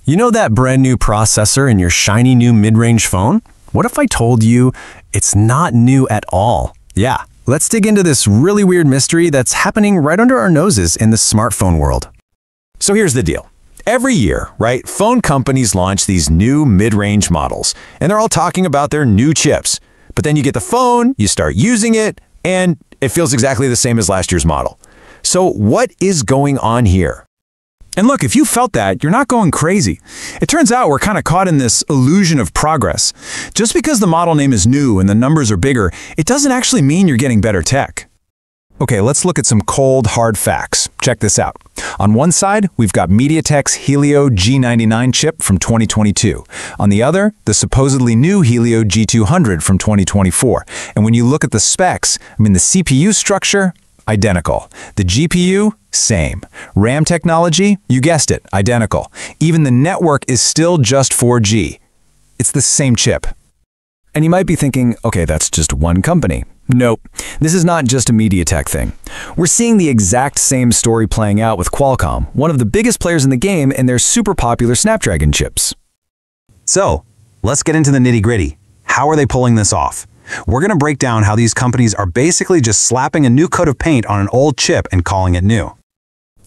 You know that brand new processor in your shiny new mid-range phone? What if I told you it's not new at all? Yeah, let's dig into this really weird mystery that's happening right under our noses in the smartphone world. So here's the deal. Every year, right, phone companies launch these new mid-range models, and they're all talking about their new chips. But then you get the phone, you start using it, and it feels exactly the same as last year's model. So what is going on here? And look, if you felt that, you're not going crazy. It turns out we're kind of caught in this illusion of progress. Just because the model name is new and the numbers are bigger, it doesn't actually mean you're getting better tech. Okay, let's look at some cold, hard facts. Check this out. On one side, we've got MediaTek's Helio G99 chip from 2022. On the other, the supposedly new Helio G200 from 2024. And when you look at the specs, the CPU structure, identical. The GPU, same. RAM technology, you guessed it, identical. Even the network is still just 4G. It's the same chip. And you might be thinking, okay, that's just one company. Nope, this is not just a MediaTek thing. We're seeing the exact same story playing out with Qualcomm, one of the biggest players in the game, and their super popular Snapdragon chips. So, let's get into the nitty-gritty. How are they pulling this off? We're going to break down how these companies are basically just slapping a new coat of paint on an old chip and calling it new.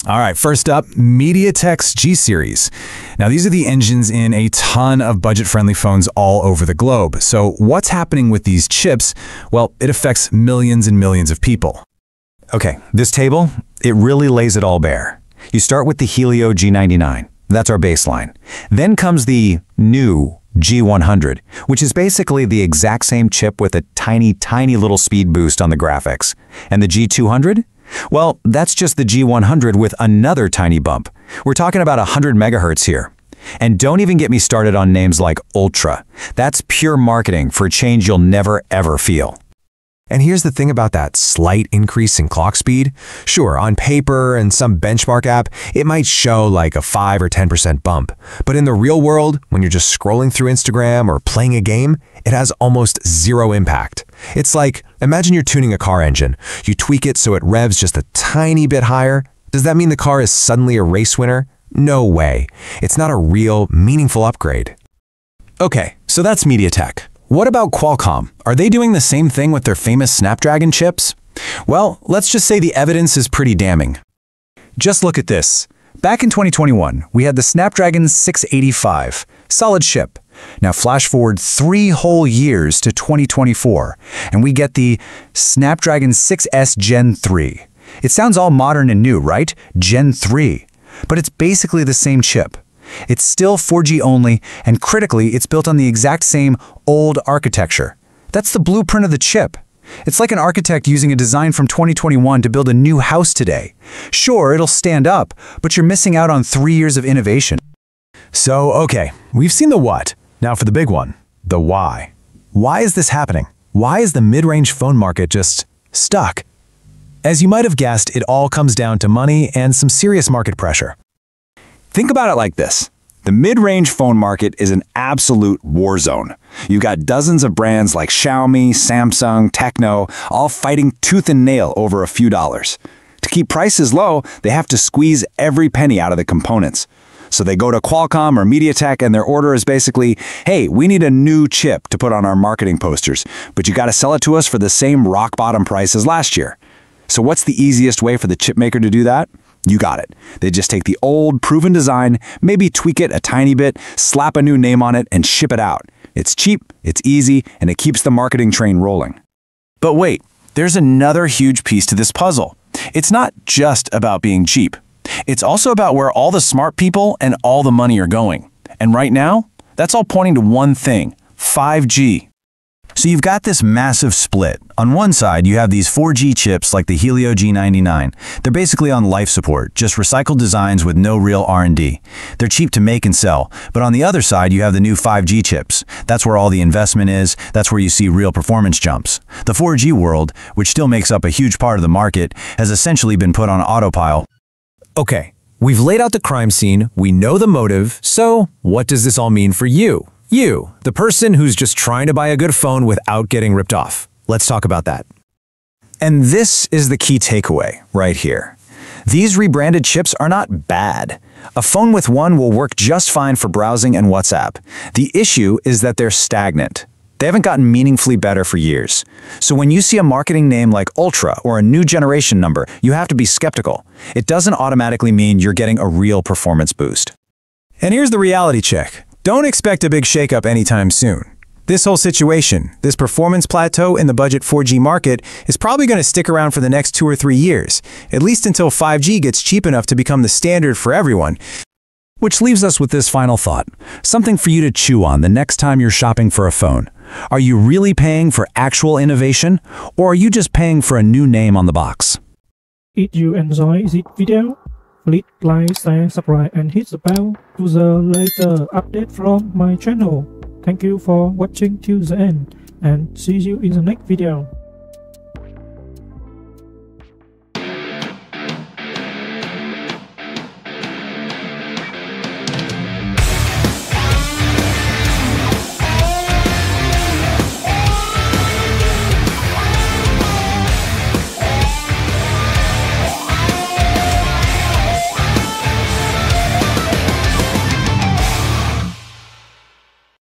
All right, first up, MediaTek's G-Series. Now, these are the engines in a ton of budget-friendly phones all over the globe. So what's happening with these chips? Well, it affects millions and millions of people. Okay, this table, it really lays it all bare. You start with the Helio G99. That's our baseline. Then comes the new G100, which is basically the exact same chip with a tiny, tiny little speed boost on the graphics. And the G200? Well, that's just the G100 with another tiny bump. We're talking about 100 megahertz here. And don't even get me started on names like Ultra. That's pure marketing for a change you'll never ever feel. And here's the thing about that slight increase in clock speed. Sure, on paper and some benchmark app, it might show like a 5 or 10% bump. But in the real world, when you're just scrolling through Instagram or playing a game, it has almost zero impact. It's like, imagine you're tuning a car engine. You tweak it so it revs just a tiny bit higher. Does that mean the car is suddenly a race winner? No way. It's not a real, meaningful upgrade. Okay, so that's MediaTek. What about Qualcomm? Are they doing the same thing with their famous Snapdragon chips? Well, let's just say the evidence is pretty damning. Just look at this. Back in 2021, we had the Snapdragon 685, solid chip. Now flash forward 3 whole years to 2024, and we get the Snapdragon 6S Gen 3. It sounds all modern and new, right? Gen 3. But it's basically the same chip. It's still 4G only, and critically, it's built on the exact same old architecture. That's the blueprint of the chip. It's like an architect using a design from 2021 to build a new house today. Sure, it'll stand up, but you're missing out on 3 years of innovation. So, okay, we've seen the what. Now for the big one, the why. Why is this happening? Why is the mid-range phone market just stuck? As you might have guessed, it all comes down to money and some serious market pressure. Think about it like this. The mid-range phone market is an absolute war zone. You've got dozens of brands like Xiaomi, Samsung, Tecno, all fighting tooth and nail over a few dollars. To keep prices low, they have to squeeze every penny out of the components. So they go to Qualcomm or MediaTek and their order is basically, hey, we need a new chip to put on our marketing posters, but you got to sell it to us for the same rock-bottom price as last year. So what's the easiest way for the chip maker to do that? You got it. They just take the old, proven design, maybe tweak it a tiny bit, slap a new name on it, and ship it out. It's cheap, it's easy, and it keeps the marketing train rolling. But wait, there's another huge piece to this puzzle. It's not just about being cheap. It's also about where all the smart people and all the money are going. And right now, that's all pointing to one thing: 5G. So you've got this massive split. On one side, you have these 4G chips like the Helio G99. They're basically on life support, just recycled designs with no real R&D. They're cheap to make and sell. But on the other side, you have the new 5G chips. That's where all the investment is. That's where you see real performance jumps. The 4G world, which still makes up a huge part of the market, has essentially been put on autopilot. Okay, we've laid out the crime scene, we know the motive, so what does this all mean for you? You, the person who's just trying to buy a good phone without getting ripped off. Let's talk about that. And this is the key takeaway right here. These rebranded chips are not bad, A phone with one will work just fine for browsing and WhatsApp. The issue is that they're stagnant. They haven't gotten meaningfully better for years. So when you see a marketing name like Ultra or a new generation number, you have to be skeptical. It doesn't automatically mean you're getting a real performance boost. And here's the reality check. Don't expect a big shakeup anytime soon. This whole situation, this performance plateau in the budget 4G market, is probably going to stick around for the next 2 or 3 years, at least until 5G gets cheap enough to become the standard for everyone. Which leaves us with this final thought, something for you to chew on the next time you're shopping for a phone. Are you really paying for actual innovation, or are you just paying for a new name on the box? If you enjoy this video, please like, share, subscribe and hit the bell to the latest update from my channel. Thank you for watching till the end and see you in the next video.